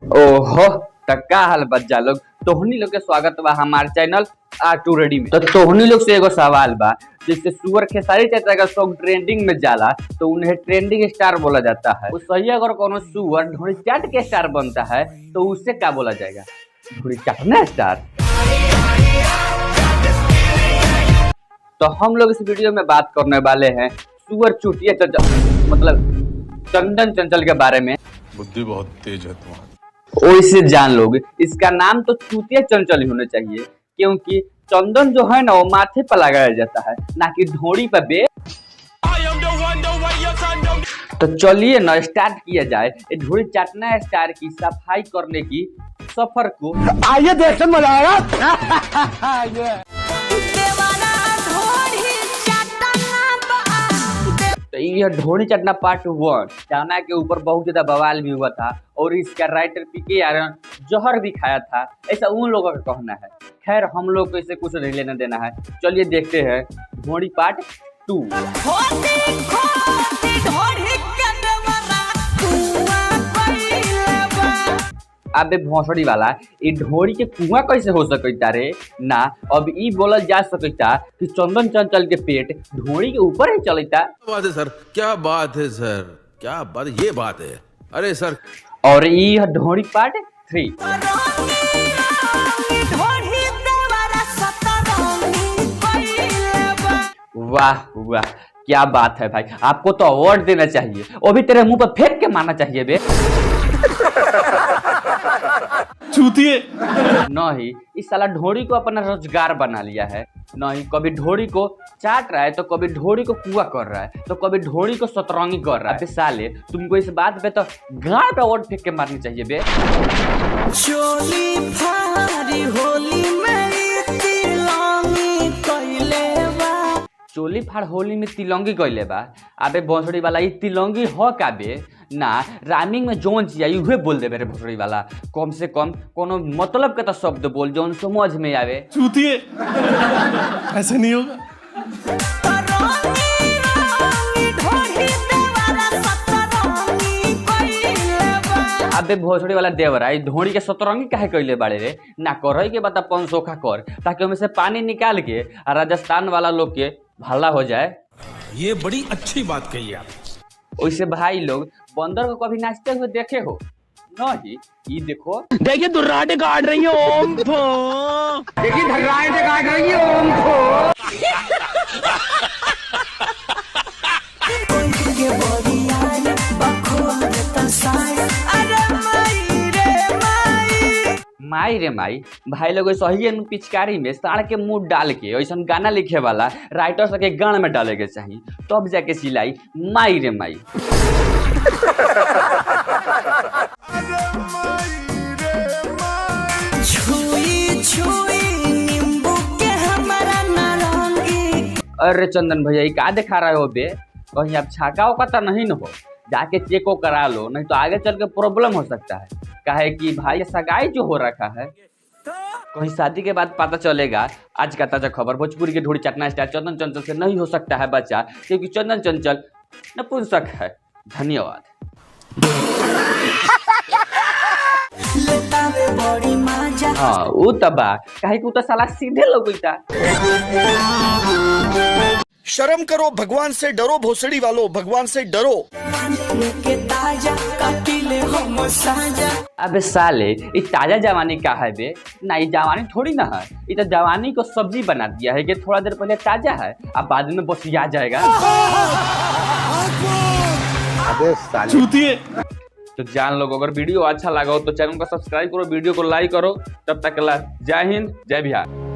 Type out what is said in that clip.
ओहो त का हाल बच्चा लोग, तोहनी लोग के स्वागत बा हमार चैनल आटू रेडी में। तो तोहनी लोग से एगो सवाल बा, जैसे सुअर खेसारी चाचा का सॉन्ग ट्रेंडिंग में जाला तो उन्हें ट्रेंडिंग स्टार बोला जाता है। उस सही अगर कोनो सुअर ढोड़ी चाट के स्टार बनता है तो उससे क्या बोला जाएगा? ढोड़ी चाटना स्टार। तो हम लोग इस वीडियो में बात करने वाले हैं सुअर चूतिया चंचल मतलब चंदन चंचल के बारे में। बुद्धि बहुत तेज है तुम्हारी। इसे जान लोगे, इसका नाम तो चूतिया चंचल ही होना चाहिए, क्योंकि चंदन जो है ना वो माथे पर लगाया जाता है, ना कि ढोड़ी पर बे। तो चलिए ना स्टार्ट किया जाए ढोड़ी चाटना स्टार की सफाई करने की सफर को। आइए देखते मजा आएगा। तो यह ढोड़ी चटना पार्ट 1 जाना के ऊपर बहुत ज्यादा बवाल भी हुआ था और इसका राइटर पीके आर्यन जहर भी खाया था, ऐसा उन लोगों का कहना है। खैर हम लोग को इससे कुछ नहीं लेना देना है, चलिए देखते हैं ढोड़ी पार्ट 2। अबे भोसड़ी वाला, ये ढोड़ी के कुआं कैसे हो सकता रे? ना अब ई बोलल जा सकता कि चंदन चंचल के पेट ढोड़ी के ऊपर ही चलता। बात है सर, क्या बात है सर, क्या बात, ये बात है। अरे सर, और ये ढोड़ी पार्ट 3। वाह वाह, क्या बात है भाई, आपको तो अवार्ड देना चाहिए, वो भी तेरे मुंह पर फेंक के मारना चाहिए बे। चूतिए नहीं, इस साला ढोड़ी को अपना रोजगार बना लिया है। नहीं, कभी ढोड़ी को चाट रहा है तो कभी ढोड़ी को कुआ कर रहा है तो कभी ढोड़ी को सतरंगी कर रहा है। साले तुमको इस बात पे तो गाड़ पे अवार्ड फेंक के मारनी चाहिए बे। चोली फारी होली में तिलंगी कइले बा। चोली फाड़ होली में तिलंगी कइले बा? अबे भोसड़ी वाला, ये तिलंगी हो का बे? ना राइमिंग में जोन चाहिए उहे बोल दे मेरे भोसड़ी वाला, कम से कम कोनो मतलब के तो शब्द बोल जोन समझ में आवे। चूतिए ऐसे नहीं होगा। अबे भोसड़ी वाला देवरा, ढोड़ी के सतरंगी काहे कइले बाड़े रे? ना करई के बता पंसोखा कर, ताकि उनमें से पानी निकाल के राजस्थान वाला लोग के भला हो जाए। ये बड़ी अच्छी बात कही आप। वैसे भाई लोग बंदर को कभी नाचते हुए देखे हो? नहीं, ये देखो, देखिए दुर्राटे काट रही है ओम फो। देखिए धर्राटे काट रही है ओम फो। माई रे माई, भाई लोग सही पिचकारी में साड़ के मुंह डाल के ऐसा गाना लिखे वाला राइटर सबके गान में डाले के चाहिए, तब जाके सिलाई। माई रे माई। अरे चंदन भैया, ये क्या दिखा रहे हो बे? कहीं आप छाका का तो नहीं न हो? जाके चेको करा लो, नहीं तो आगे चल के प्रॉब्लम हो सकता है। काहे कि भाई सगाई जो हो रखा है, कहीं शादी के बाद पता चलेगा। आज का ताजा खबर, भोजपुरी के ढोड़ी चटना स्टार चंदन चंचल से नहीं हो सकता है बच्चा, क्योंकि चंदन चंचल नपुंसक है। धन्यवाद। हाँ वो तबा, काहे कि तो साला सीधे लगता। शर्म करो, भगवान से डरो, भोसड़ी वालों भगवान से डरो। अबे साले, ये ताजा जवानी का है बे? ना ये जवानी थोड़ी ना है, ये तो जवानी को सब्जी बना दिया है कि थोड़ा देर पहले ताजा है, अब बाद में बसिया जाएगा। अबे साले चूतिए। तो जान लोग, अगर वीडियो अच्छा लगा हो तो चैनल को सब्सक्राइब करो, वीडियो को लाइक करो। तब तक जय हिंद, जय बिहार।